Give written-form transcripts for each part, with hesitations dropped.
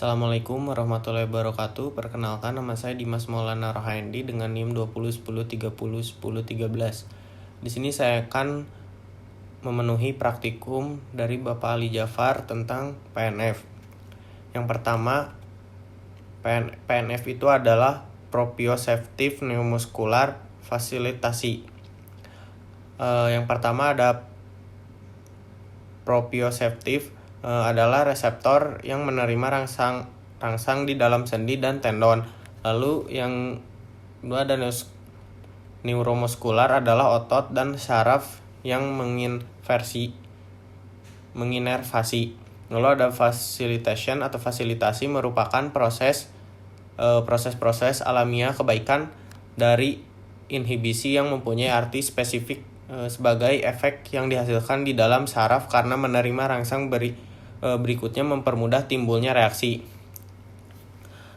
Assalamualaikum warahmatullahi wabarakatuh. Perkenalkan, nama saya Dimas Maulana Rohaindi dengan NIM 2010301013. Di sini saya akan memenuhi praktikum dari Bapak Ali Jafar tentang PNF. Yang pertama, PNF itu adalah proprioceptive neuromuscular facilitasi. Yang pertama ada proprioceptive, adalah reseptor yang menerima rangsang di dalam sendi dan tendon. Lalu yang kedua ada neuromuskular adalah otot dan saraf yang menginervasi. Lalu ada facilitation atau fasilitasi merupakan proses alamiah kebaikan dari inhibisi yang mempunyai arti spesifik sebagai efek yang dihasilkan di dalam saraf karena menerima rangsang berikutnya mempermudah timbulnya reaksi.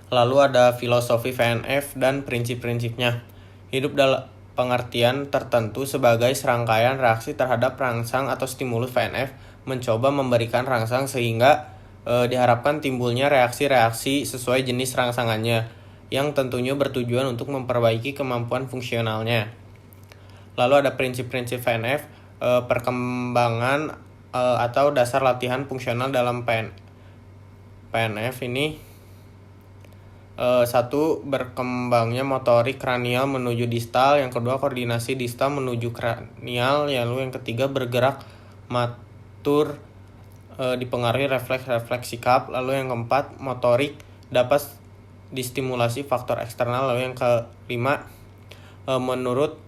Lalu ada filosofi PNF dan prinsip-prinsipnya. Hidup dalam pengertian tertentu sebagai serangkaian reaksi terhadap rangsang atau stimulus PNF mencoba memberikan rangsang sehingga diharapkan timbulnya reaksi-reaksi sesuai jenis rangsangannya yang tentunya bertujuan untuk memperbaiki kemampuan fungsionalnya. Lalu ada prinsip-prinsip PNF, perkembangan atau dasar latihan fungsional dalam PNF ini. Satu, berkembangnya motorik kranial menuju distal. Yang kedua, koordinasi distal menuju kranial. Lalu yang ketiga, bergerak matur dipengaruhi refleks sikap. Lalu yang keempat, motorik dapat distimulasi faktor eksternal. Lalu yang kelima, menurut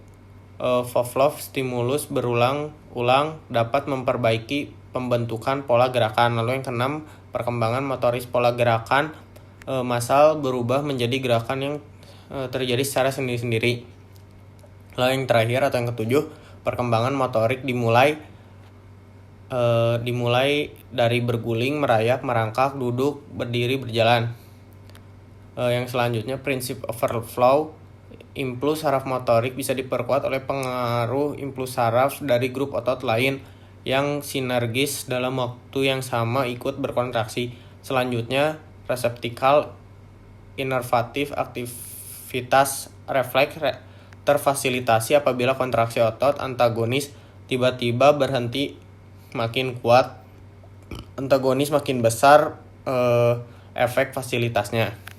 Pavlov, stimulus berulang-ulang dapat memperbaiki pembentukan pola gerakan. Lalu yang keenam, perkembangan motoris pola gerakan massal berubah menjadi gerakan yang terjadi secara sendiri-sendiri. Lalu yang terakhir atau yang ketujuh, perkembangan motorik dimulai dari berguling, merayap, merangkak, duduk, berdiri, berjalan. Yang selanjutnya, prinsip overflow. Impuls saraf motorik bisa diperkuat oleh pengaruh impuls saraf dari grup otot lain yang sinergis dalam waktu yang sama ikut berkontraksi. Selanjutnya, reseptikal inervatif, aktivitas refleks terfasilitasi apabila kontraksi otot antagonis tiba-tiba berhenti makin kuat, antagonis makin besar efek fasilitasnya.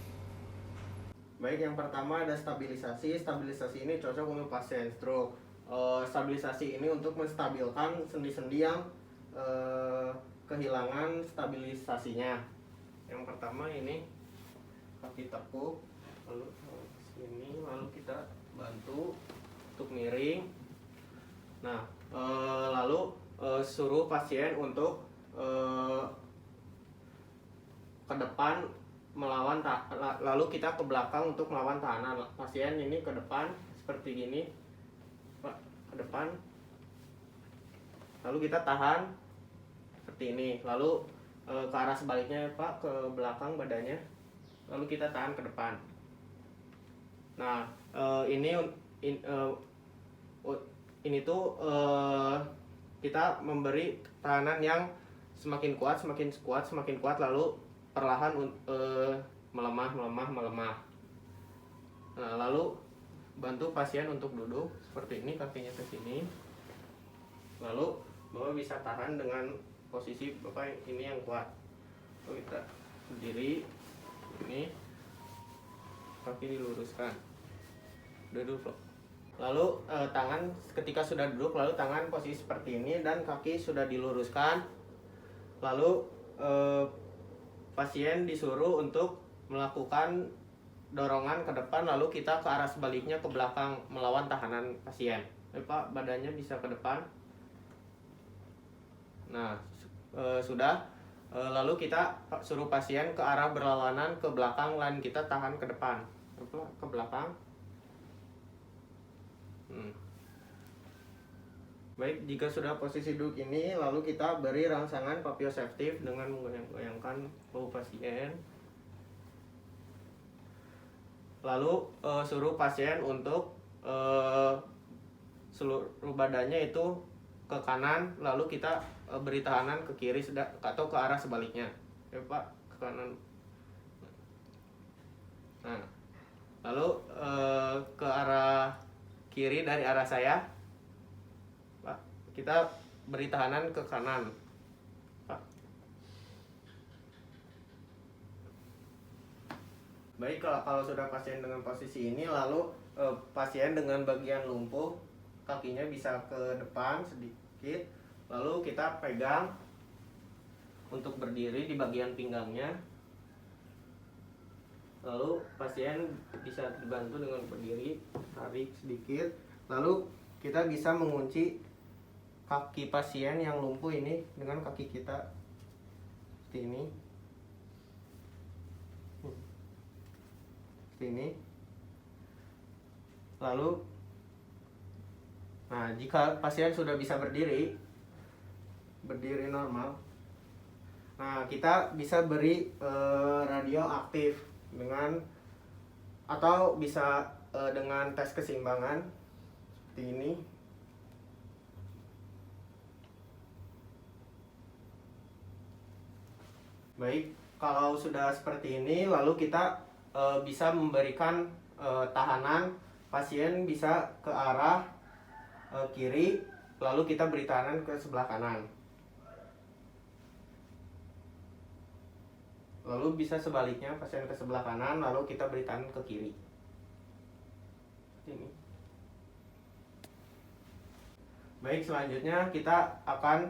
Baik, yang pertama ada stabilisasi. Stabilisasi ini cocok untuk pasien stroke. Stabilisasi ini untuk menstabilkan sendi-sendi yang kehilangan stabilisasinya. Yang pertama ini kaki tekuk, lalu sini, lalu kita bantu untuk miring. Nah, lalu suruh pasien untuk ke depan melawan lalu kita ke belakang untuk melawan tahanan. Pasien ini ke depan seperti gini, Pak, ke depan. Lalu kita tahan seperti ini. Lalu ke arah sebaliknya, Pak, ke belakang badannya. Lalu kita tahan ke depan. Nah, ini tuh kita memberi tahanan yang semakin kuat, lalu perlahan melemah. Nah, lalu bantu pasien untuk duduk seperti ini, kakinya ke sini. Lalu Bapak bisa tahan dengan posisi Bapak ini yang kuat. Lalu kita berdiri, ini kaki diluruskan, duduk. Lalu tangan ketika sudah duduk, lalu tangan posisi seperti ini dan kaki sudah diluruskan. Lalu pasien disuruh untuk melakukan dorongan ke depan, lalu kita ke arah sebaliknya ke belakang melawan tahanan pasien. Pak, badannya bisa ke depan. Nah, sudah. Lalu kita suruh pasien ke arah berlawanan ke belakang, lain kita tahan ke depan. Ke belakang. Baik, jika sudah posisi duduk ini, lalu kita beri rangsangan proprioceptif dengan menggoyang-goyangkan bahu pasien. Lalu suruh pasien untuk seluruh badannya itu ke kanan, lalu kita beri tahanan ke kiri atau ke arah sebaliknya. Ya Pak, ke kanan. Nah, lalu ke arah kiri dari arah saya, Pak. Kita beri tahanan ke kanan, Pak. Baik, kalau sudah pasien dengan posisi ini, lalu pasien dengan bagian lumpuh, kakinya bisa ke depan sedikit, lalu kita pegang untuk berdiri di bagian pinggangnya. Lalu pasien bisa dibantu dengan berdiri, tarik sedikit. Lalu kita bisa mengunci kaki pasien yang lumpuh ini dengan kaki kita seperti ini. Seperti ini. Lalu, nah jika pasien sudah bisa berdiri normal, nah kita bisa beri radio aktif dengan, atau bisa dengan tes keseimbangan seperti ini. Baik, kalau sudah seperti ini, lalu kita bisa memberikan tahanan. Pasien bisa ke arah kiri, lalu kita beri tahanan ke sebelah kanan. Lalu bisa sebaliknya, pasien ke sebelah kanan, lalu kita beri tahanan ke kiri. Ini. Baik, selanjutnya kita akan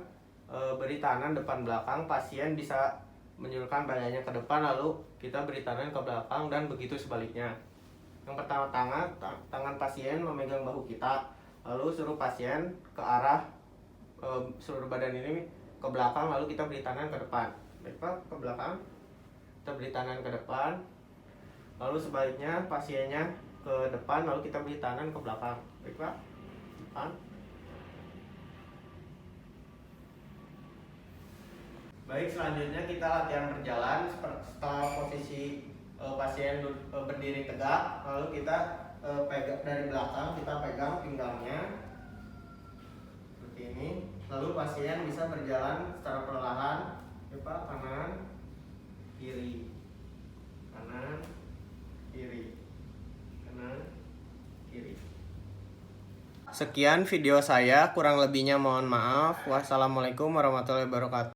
beri tahanan depan belakang. Pasien bisa menyulurkan badannya ke depan, lalu kita beri tahanan ke belakang, dan begitu sebaliknya. Yang pertama, tangan pasien memegang bahu kita, lalu suruh pasien ke arah seluruh badan ini ke belakang, lalu kita beri tahanan ke depan. Baik Pak, ke belakang, kita beri tahanan ke depan, lalu sebaliknya pasiennya ke depan, lalu kita beri tahanan ke belakang. Baik Pak, depan. Baik, selanjutnya kita latihan berjalan. Setelah posisi pasien berdiri tegak, lalu kita pegang dari belakang, kita pegang pinggangnya seperti ini. Lalu pasien bisa berjalan secara perlahan, ya Pak, kanan, kiri, kanan, kiri, kanan, kiri. Sekian video saya, kurang lebihnya mohon maaf. Wassalamualaikum warahmatullahi wabarakatuh.